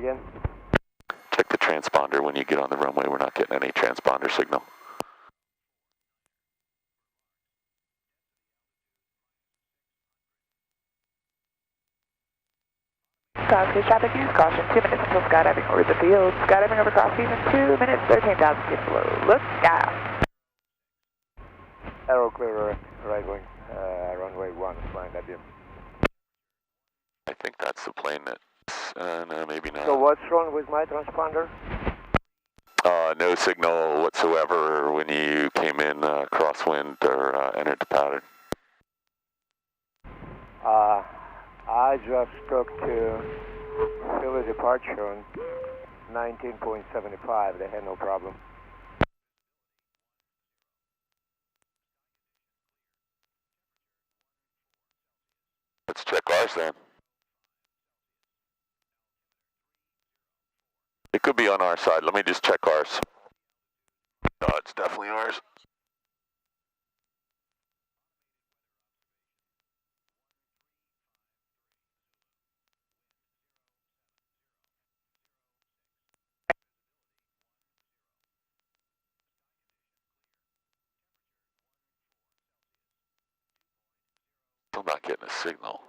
again. Check the transponder when you get on the runway. We're not getting any transponder signal. Gusty traffic use caution, 2 minutes until skydiving over the field. Skydiving over cross season, 2 minutes, 13,000 feet below. Look out. Aero clear, right wing, runway 1, flying at you. I think that's the plane that's, no, maybe not. So what's wrong with my transponder? No signal whatsoever when you came in crosswind or entered the pattern. I just took to Philly departure on 19.75. They had no problem. Let's check ours then. It could be on our side. Let me just check ours. No, it's definitely ours. Still not getting a signal.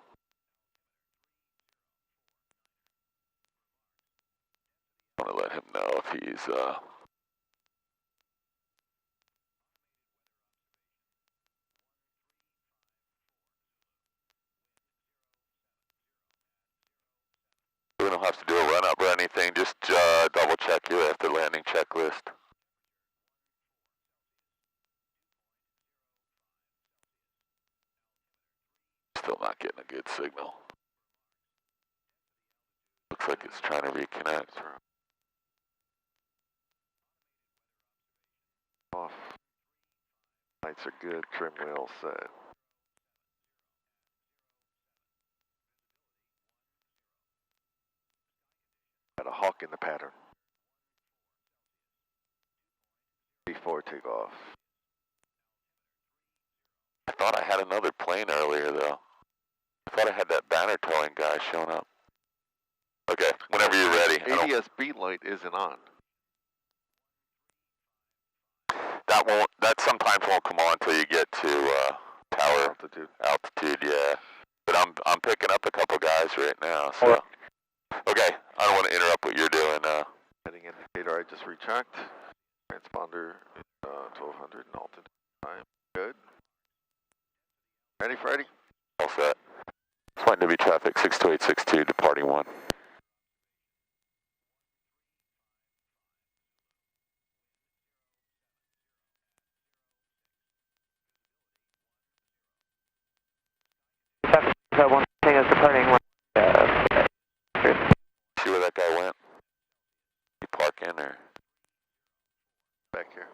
I want to let him know if he's we don't have to do a run up or anything, just double check your after landing checklist. Still not getting a good signal. Looks like it's trying to reconnect. Off. Lights are good, trim wheel set. Got a hawk in the pattern. Before takeoff. I thought I had another plane earlier though. I thought I had that banner towing guy showing up. Okay, whenever you're ready. ADS-B light isn't on. That sometimes won't come on until you get to tower altitude, yeah. But I'm picking up a couple guys right now, so. Okay, I don't want to interrupt what you're doing. Heading indicator, I just rechecked. Transponder 1200 and altitude. I'm good. Ready, Freddie? All set. Flight W traffic 62862 departing 1. One thing is departing one. See where that guy went? You park in or? Back here.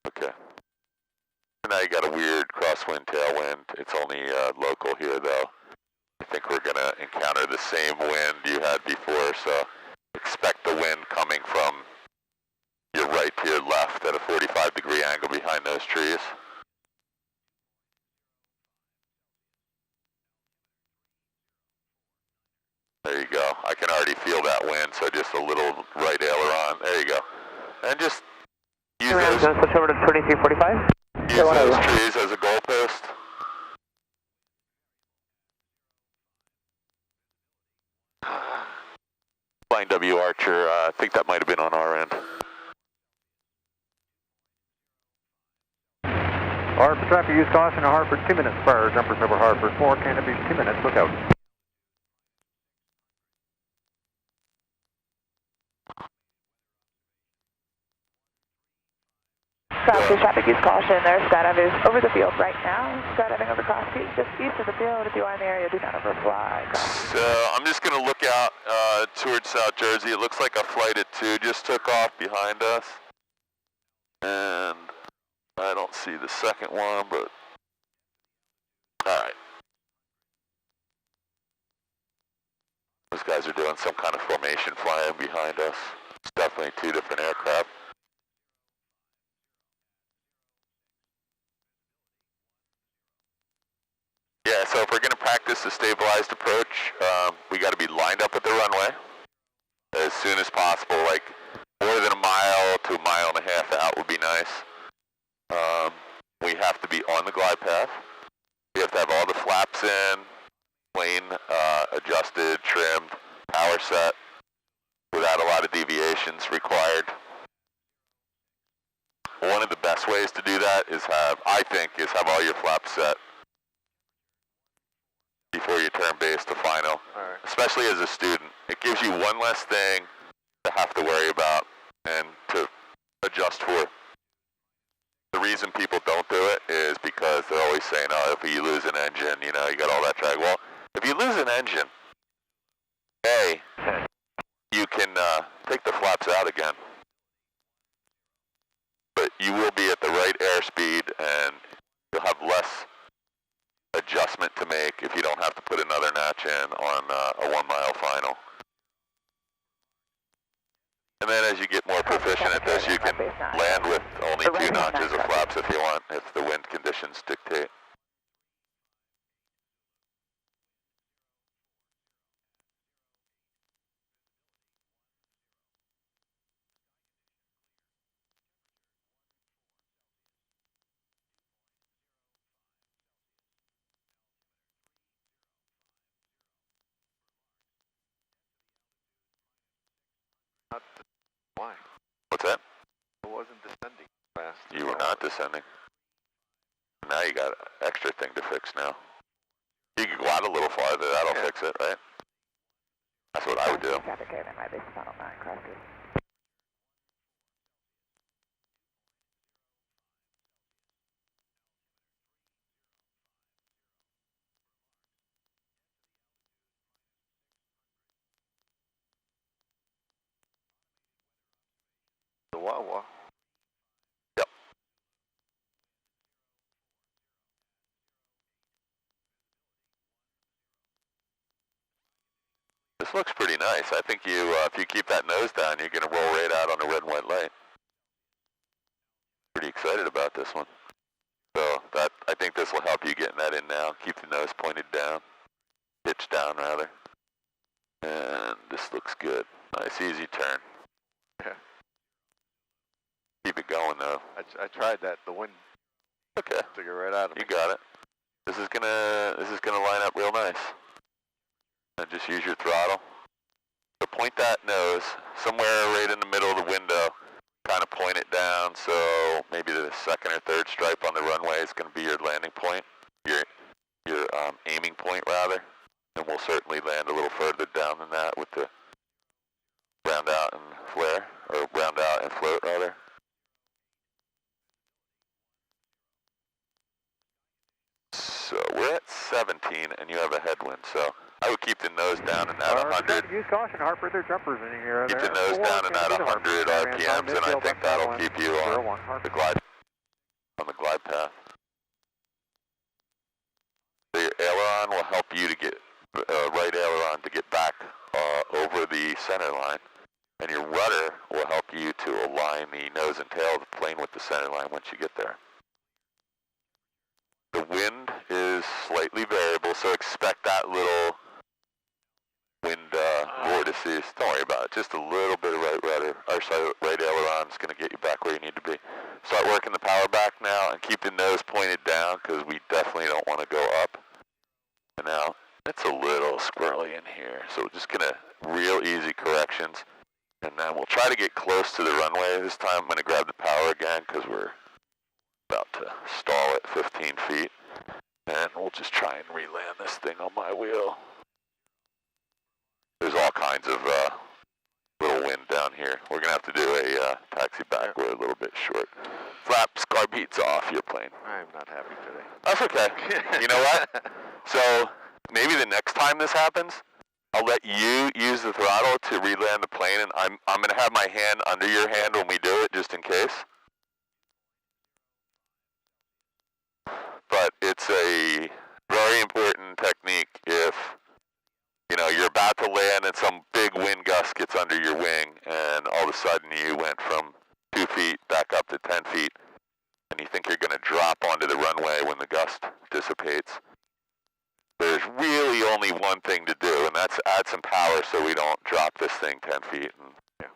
Okay. Now you got a weird crosswind tailwind. It's only local here though. I think we're gonna encounter the same wind you had before, so expect the wind coming from your right to your left at a 45-degree angle behind those trees. There you go. I can already feel that wind, so just a little right aileron. There you go. And just use those, switch over to 2345. use those trees as a goalpost. Flying W Archer, I think that might have been on our end. Hartford traffic use caution to Hartford 2 minutes prior. Jumpers over Hartford 4, canopy 2 minutes, look out. Gusty traffic use caution. There's skydivers over the field right now. Skydiving over cross seas just east of the field. If you are in the area, do not overfly. So I'm just going to look out towards South Jersey. It looks like a flight at 2 just took off behind us. And I don't see the second one, but all right. Those guys are doing some kind of formation flying behind us. It's definitely 2 different aircraft. Yeah, so if we're going to practice practice a stabilized approach, we got to be lined up at the runway as soon as possible, like more than a mile to a mile and a half out would be nice. We have to be on the glide path. We have to have all the flaps in, plane adjusted, trimmed, power set, without a lot of deviations required. One of the best ways to do that is have all your flaps set before you turn base to final. Right. Especially as a student. It gives you one less thing to have to worry about and to adjust for. The reason people don't do it is because they're always saying, oh, if you lose an engine, you know, you got all that drag. Well, if you lose an engine, A, you can take the flaps out again. But you will be at the right airspeed and you'll have less adjustment to make if you don't have to put another notch in on a 1 mile final. And then as you get more proficient at this, you can land with only 2 notches of flaps if you want, if the wind conditions dictate. Why? What's that? I wasn't descending fast. You were not descending. Now you got an extra thing to fix now. You could go out a little farther, that'll fix it, right? That's what I would do. Traffic Haven, my base tunnel 9 crosses. The Wawa. Yep. This looks pretty nice. I think you, if you keep that nose down, you're going to roll right out on a red and white light. Pretty excited about this one. So that, I think this will help you getting that in now. Keep the nose pointed down, pitch down rather. And this looks good. Nice easy turn. Yeah. Keep it going though. I tried that. The wind Okay. took it right out of me. You got it. This is gonna line up real nice. And just use your throttle. So point that nose somewhere right in the middle of the window. Kind of point it down. So maybe the second or third stripe on the runway is going to be your landing point. Your aiming point rather. And we'll certainly land a little further down than that with the round out and flare, or round out and float rather. So we're at 17 and you have a headwind, so I would keep the nose down and at 100. Use caution, Harper, there are jumpers in here. Keep the nose down and at 100 RPMs, and I think that'll keep you on the glide path. So your aileron will help you to get right aileron to get back over the center line, and your rudder will help you to align the nose and tail of the plane with the center line once you get there. The wind is slightly variable, so expect that little wind vortices. Don't worry about it. Just a little bit of right rudder, or sorry, right aileron is going to get you back where you need to be. Start working the power back now, and keep the nose pointed down because we definitely don't want to go up. And now it's a little squirrely in here, so we're just going to real easy corrections, and then we'll try to get close to the runway. This time I'm going to grab the power again because we're about to stall at 15 feet, and we'll just try and re-land this thing on my wheel. There's all kinds of little wind down here. We're going to have to do a taxi back. We're a little bit short. Flaps, carb heat's off your plane. I'm not happy today. That's okay. You know what? So maybe the next time this happens, I'll let you use the throttle to re-land the plane, and I'm going to have my hand under your hand when we do it, just in case. But it's a very important technique if, you know, you're about to land and some big wind gust gets under your wing and all of a sudden you went from 2 feet back up to 10 feet and you think you're going to drop onto the runway when the gust dissipates. There's there's really only one thing to do, and that's add some power so we don't drop this thing 10 feet. And, yeah.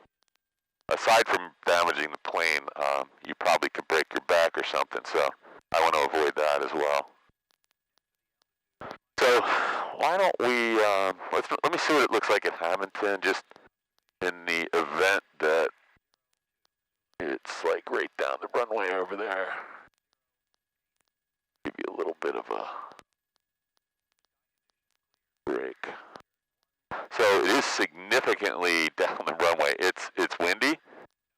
Aside from damaging the plane, you probably could break your back or something, so I want to avoid that as well. So why don't we, let me see what it looks like at Hamilton, just in the event that it's like right down the runway over there. Give you a little bit of a break. So it is significantly down the runway. It's windy.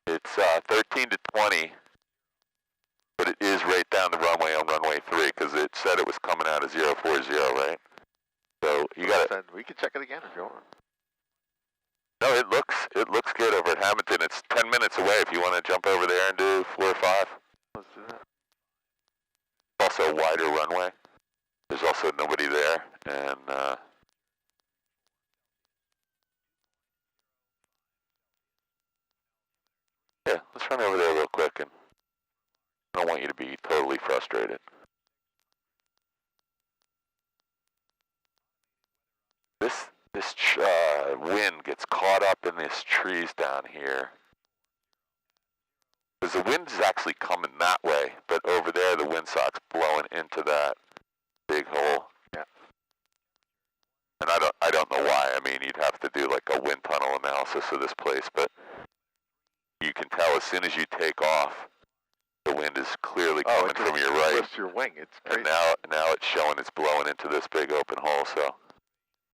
It's 13 to 20, but it is right down the runway on runway 3 because it said it was coming out of 040, right? So you got to. We can check it again if you want. No, it looks good over at Hamilton. It's 10 minutes away if you want to jump over there and do 4 or 5. Let's do that. Also a wider runway. There's also nobody there, and yeah, let's run over there real quick, and I don't want you to be totally frustrated. This wind gets caught up in these trees down here. Because the wind is actually coming that way, but over there the windsock's blowing into that big hole. Yeah. And I don't know why. I mean, you'd have to do like a wind tunnel analysis of this place, but you can tell as soon as you take off, the wind is clearly coming from your right. Your wing. It's crazy. And now it's showing it's blowing into this big open hole, so